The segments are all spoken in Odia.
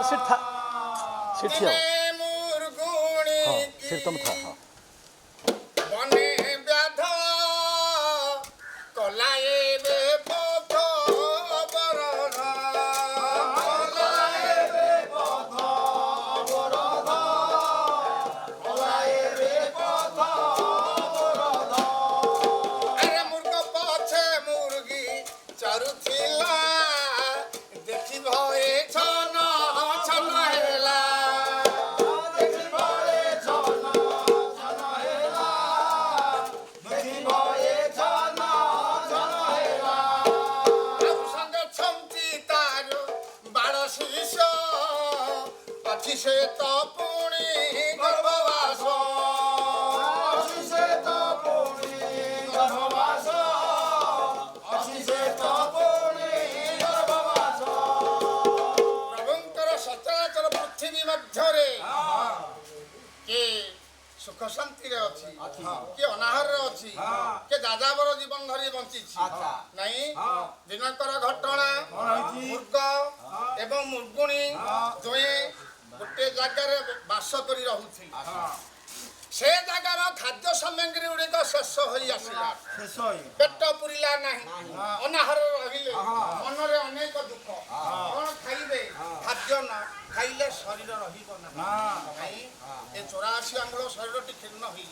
सीट था सीट थी हाँ सीट तुम था हाँ से तो पुणी गर्भवास से तो पुणी गर्भवास से तो पुणी गर्भवास प्रभुंकर सचराचर पृथ्वी मध्यरे के सुख शांति रे अछि के अनाहार रे अछि के जाजाबर जीवन धरि बंची नहीं दिनकर घटना मुर्ग एवं मुर्गुणी दोए गोटे जगार बास कर से जगार खाद्य सामग्री गुड़िक शेष हो आसला पेट पुरला ना अनाहार रहिले मनरे अनेक दुख कौन खाइबे खाद्य ना खाइले शरीर रही 84 आंगुल शरीर टी क्षीर्ण हुई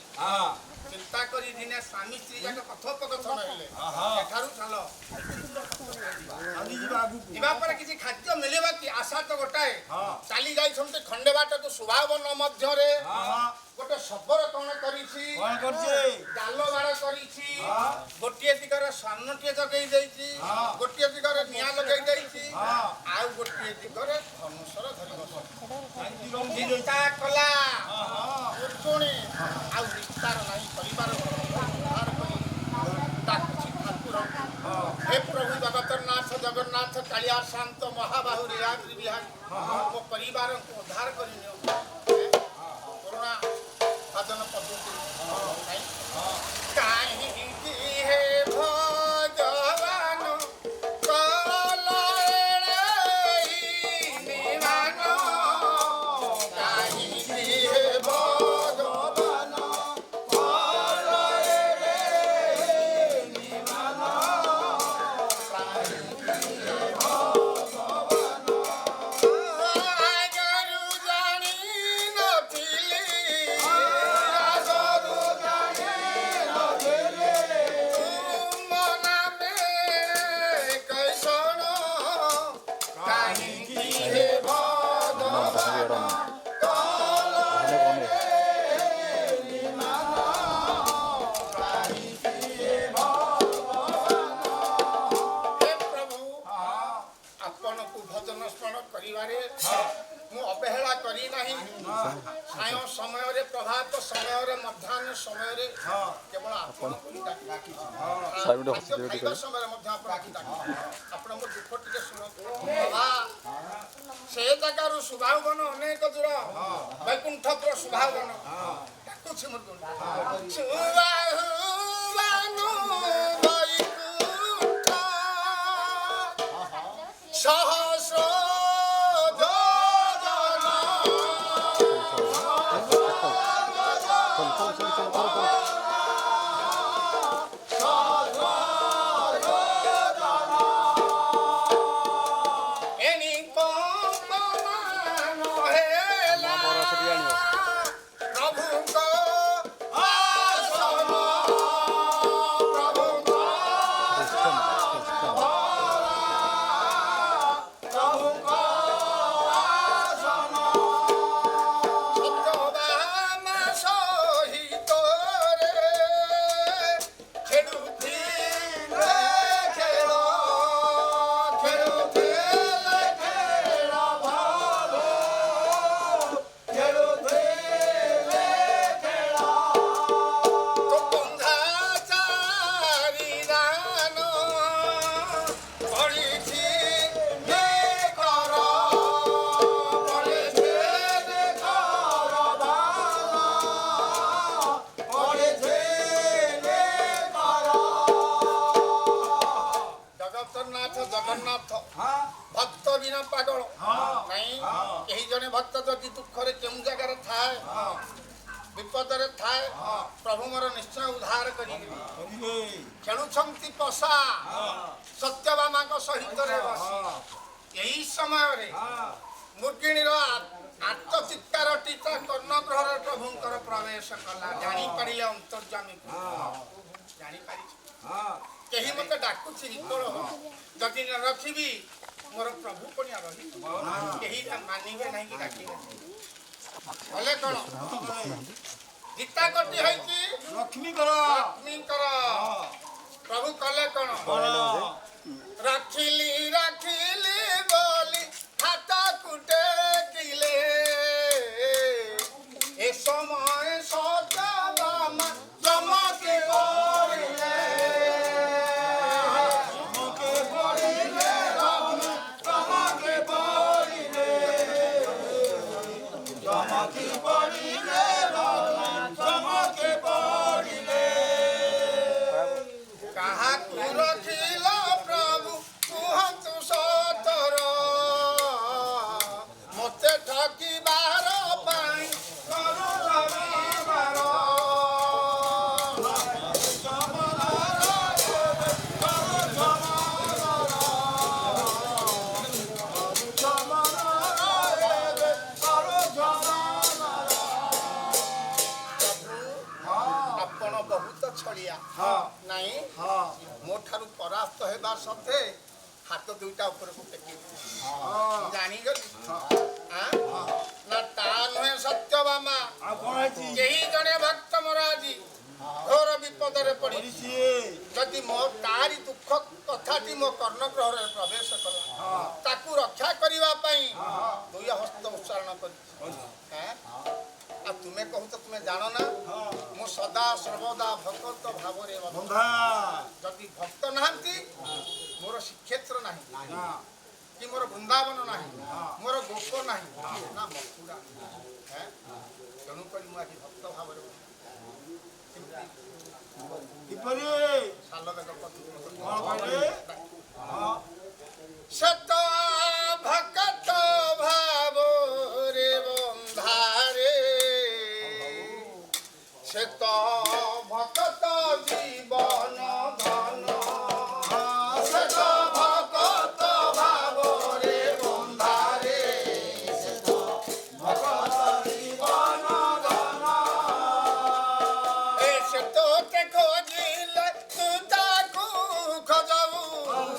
चिंता करी दिने स्वामी स्त्री जाक कथोपकथन हेले एठारु चल किसी खाद्य मिलवा कि आशा तो गोटाए चली जाई खंडे बाट तो स्वभावन मध्य गोटे सफर कौन करिछि डाल बाड़ करिछि गोटे दिगर सामनटिए जगई देछि गोटे दिगर निया लगई देछि आउ गोटे दिगर धनुषर धरि चिंता कला पुणी आउ विस्तार नहीं परिवार हे प्रभु जगतरनाथ जगन्नाथ कालिया शांत महाबाहु रीहाद्रि बिहारी मो परिवार को उद्धार कर कोरोना साधन पद्धति अवहेला करी नहीं साय समय प्रभात समय मध्याह्न समय केवल समय दुख टे शुणु से जगार सुभावन अनेक दूर वैकुंठपुर सुभावन डाकुछि सहस्र ନାଇଁ ଏହି ଜଣେ ଭକ୍ତ ଯଦି ଦୁଃଖରେ କେଉଁ ଜାଗାରେ ଥାଏ ବିପଦରେ ଥାଏ ପ୍ରଭୁ ମୋର ନିଶ୍ଚୟ ଉଦ୍ଧାର କରିବେ। ଖେଳୁଛନ୍ତି ପଶା ସତ୍ୟଭାମାଙ୍କ ସହିତରେ ବସି ଏହି ସମୟରେ ମୃଗିଣୀର ଆତ୍ମଚିତ୍କାରଟି ତା କର୍ଣ୍ଣଗ୍ରହରେ ପ୍ରଭୁଙ୍କର ପ୍ରବେଶ କଲା। ଜାଣିପାରିଲେ ଅନ୍ତର୍ଯାମୀ ଜାଣିପାରିଛି କେହି ମତେ ଡାକୁଛି ବିକଳ ଯଦି ନ ରଖିବି ମୋର ପ୍ରଭୁ ପଣିଆ ରହି କେହି ମାନିବେ ନାହିଁ କି ଡାକିବେ କଲେ କଣ ଗୀତା କଟି ହେଇଛି ଲକ୍ଷ୍ମୀଙ୍କର ପ୍ରଭୁ କଲେ କଣ ରଖିଲି ରଖିଲି ବୋଲି ହାତକୁ ଟେକିଲେ ଏ ସମୟ ସତ୍ୟଭାମା ଚମକି ପଡ଼ିଲେ କାହାକୁ ରଖିଲ ପ୍ରଭୁ କୁହନ୍ତୁ ସତର ମୋତେ ଠକିବାର ପାଇଁ ଆପଣ ବହୁତ ଛଳିଆ ନାଇଁ ମୋ ଠାରୁ ପରାସ୍ତ ହେବା ସତ୍ତ୍ୱେ ହାତ ଦୁଇଟା ଉପରକୁ ଟେକି ଜାଣିଗଲି ନା ତା ନୁହେଁ ସତ୍ୟଭାମା କେହି ଜଣେ ଭକ୍ତ ମୋର ଆଜି ଘୋର ବିପଦରେ ପଡ଼ିଛି ଯଦି ମୋ ତାରି ଦୁଃଖ କଥାଟି ମୋ କର୍ଣ୍ଣଗ୍ରହରେ ପ୍ରବେଶ କଲା ତାକୁ ରକ୍ଷା କରିବା ପାଇଁ ଦୁଇ ହସ୍ତ ଉଚ୍ଚାରଣ କରିଛି। ଆଉ ତୁମେ କହୁଛ ତୁମେ ଜାଣ ନା ମୁଁ ସଦା ସର୍ବଦା ଭଗତ ଭାବରେ ଯଦି ଭକ୍ତ ନାହାନ୍ତି ମୋର ଶ୍ରୀକ୍ଷେତ୍ର ନାହିଁ କି ମୋର ବୃନ୍ଦାବନ ନାହିଁ ମୋର ଗୋପ ନାହିଁ ନା ମଥୁରା ତେଣୁକରି ମୁଁ ଆଜି ଭକ୍ତ ଭାବରେ ସତ ଭଗତ ଭାବରେ ବନ୍ଧାରେ সে তো ভকত জীবন ধন সে তো ভকত ভাবরে বন্ধারে সে তো ভকত জীবন ধন সে তো তে খোঁজিলে তু তাকু খোঁজাবু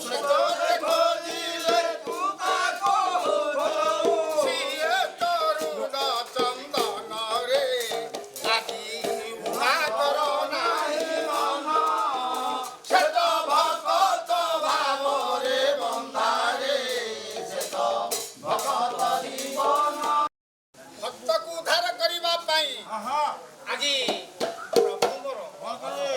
সে তো তে খোঁজিলে তু তাকু খোঁজাবু সিয়ে তরুণ চন্দন রে আদি ଭକ୍ତକୁ ଉଦ୍ଧାର କରିବା ପାଇଁ ଆଜି ପ୍ରଭୁ ମୋର କଣ କରିବେ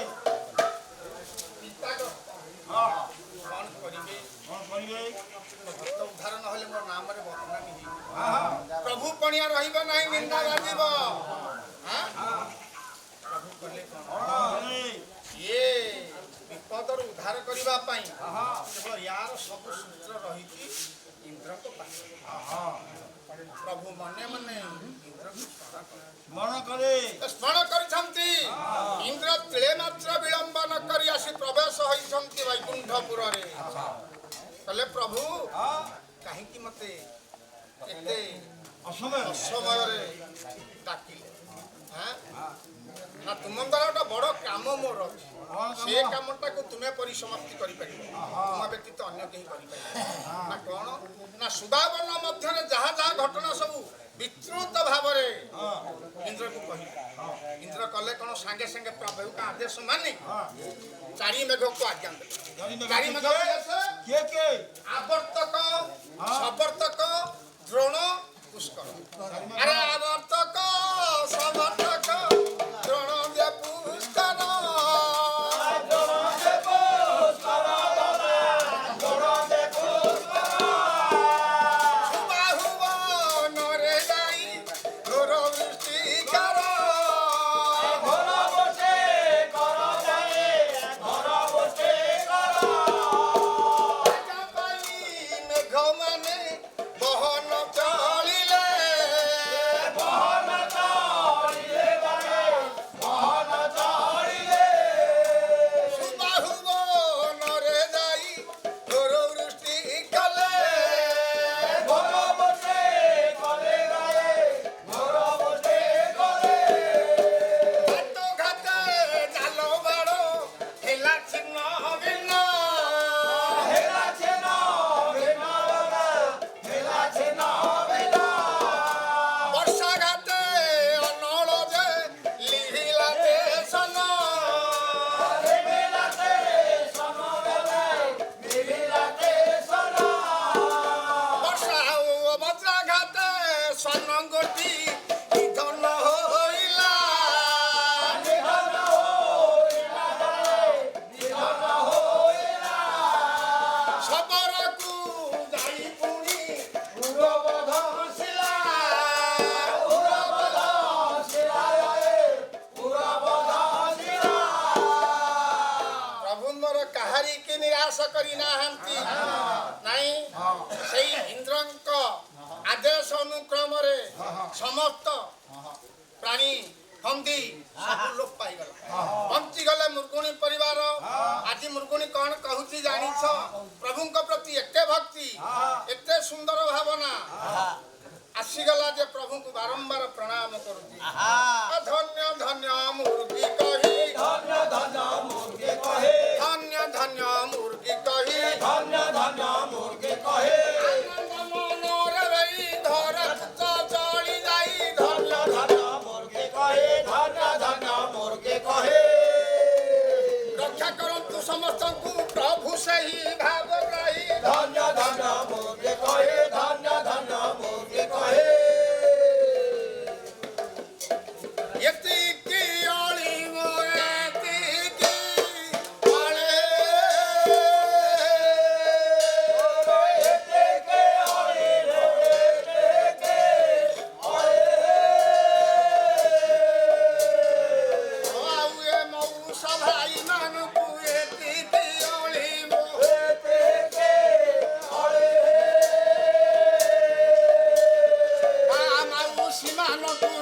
ଭକ୍ତ ଉଦ୍ଧାର ନହେଲେ ମୋ ନାମରେ ବଦନାମୀ ହେଇଯିବ ପ୍ରଭୁ ପଣିଆ ରହିବ ନାହିଁ ନିନ୍ଦା ବାଜିବ ପ୍ରଭୁ କଲେ ଇଏ ବିପଦରୁ ଉଦ୍ଧାର କରିବା ପାଇଁ କେବଳ ୟାର ସବୁ ସୂତ୍ର ରହିଛି ଇନ୍ଦ୍ରଙ୍କ ପାଖରେ ପ୍ରଭୁ ମନେ ମନେ ଇନ୍ଦ୍ରକୁ ସ୍ମରଣ କରିଛନ୍ତି ଇନ୍ଦ୍ର ତିଳେ ମାତ୍ର ବିଳମ୍ବ ନ କରି ଆସି ପ୍ରବେଶ ହୋଇଛନ୍ତି ବୈକୁଣ୍ଠପୁରରେ କହିଲେ ପ୍ରଭୁ କାହିଁକି ମତେ ଏତେ ଅସମୟରେ ଡାକିଲେ ନା ତୁମ ଦ୍ୱାରା ଗୋଟେ ବଡ଼ କାମ ମୋର ଅଛି ସେ କାମଟାକୁ ତୁମେ ପରିସମାପ୍ତି କରିପାରିବ ତୁମ ବ୍ୟତୀତ ଅନ୍ୟ କେହି କରିପାରିବ ନା କଣ ନା ସୁଦାବନ ମଧ୍ୟରେ ଯାହା ଯାହା ଘଟଣା ସବୁ ବିସ୍ତୃତ ଭାବରେ ଇନ୍ଦ୍ରକୁ କହିଲେ ଇନ୍ଦ୍ର କଲେ କଣ ସାଙ୍ଗେ ସାଙ୍ଗେ ପ୍ରଭୁଙ୍କ ଆଦେଶ ମାନି ଚାରି ମେଘକୁ ଆଜ୍ଞା ଦେଲେ ଚାରି ମେଘ ଆବର୍ତ୍ତକ ସବର୍ତ୍ତକ ଦ୍ରୋଣ ପୁଷ୍କର ଆରେ ଆବର୍ତ୍ତକ ସବର୍ତ୍ତକ ଦ୍ରୋଣ ଦେ ପୁଷ୍କର মানে বহন ସ୍ୱର୍ଣ୍ଣ ଗୋଟି ନିଧନ ହୋଇଲା। ଶବରକୁ ଯାଇ ପୁଣି ଉରବଧ ହସିଲା। ପ୍ରଭୁ ମୋର କାହାରିକି ନିରାଶ କରିନାହାନ୍ତି। ନାଇଁ, ସେଇ ଇନ୍ଦ୍ରଙ୍କ ଆଦେଶ ଅନୁକ୍ରମରେ ସମସ୍ତ ପ୍ରାଣୀ ହନ୍ଦି ସବୁ ଲୋପ ପାଇଗଲା। ବଞ୍ଚିଗଲେ ମୃଗୁଣୀ ପରିବାର। ଆଜି ମୃଗୁଣୀ କଣ କହୁଛି ଜାଣିଛ? ପ୍ରଭୁଙ୍କ ପ୍ରତି ଏତେ ଭକ୍ତି, ଏତେ ସୁନ୍ଦର ଭାବନା ଆସିଗଲା ଯେ ପ୍ରଭୁଙ୍କୁ ବାରମ୍ବାର ପ୍ରଣାମ କରୁଛି। ଧନ୍ୟ ଧନ୍ୟ ମୁର୍ଗୀ କହି, ଧନ୍ୟ ଧନ୍ୟ ମୁର୍ଗୀ କହି, ଧନ୍ୟ ଧନ୍ୟ ମୁର୍ଗୀ କହି, ଧନ୍ୟ ଧନ୍ୟ ମୁର୍ଗୀ କହି, ଆନନ୍ଦ ମନରେ ରହି ଧରତ ଚଳି ଯାଇ ଧନ୍ୟ ଧନ୍ୟ ମୁର୍ଗୀ କହି, ଧନ୍ୟ ଧନ୍ୟ ମୁର୍ଗୀ କହି। ରକ୍ଷା କରନ୍ତୁ ସମସ୍ତଙ୍କୁ ପ୍ରଭୁ ସେହି ଭାବଗ୍ରାହୀ। ଧନ୍ୟ ଧନ୍ୟ ମୁର୍ଗୀ କହି, ଧନ୍ୟ ଧନ୍ୟ ମୁର୍ଗୀ କହି। ଏତିକି ଅଳିମ ଏତିକି ଅଳେ, ଏତିକି ଅଳିମ ଏତିକି ଅଳେ। ଆଉ ଏ ମଉସା ଭାଇମାନଙ୍କୁ ଏତିକି ଅଳିମ ଏତିକି ଅଳେ। ମାଉସୀ ମାନଙ୍କୁ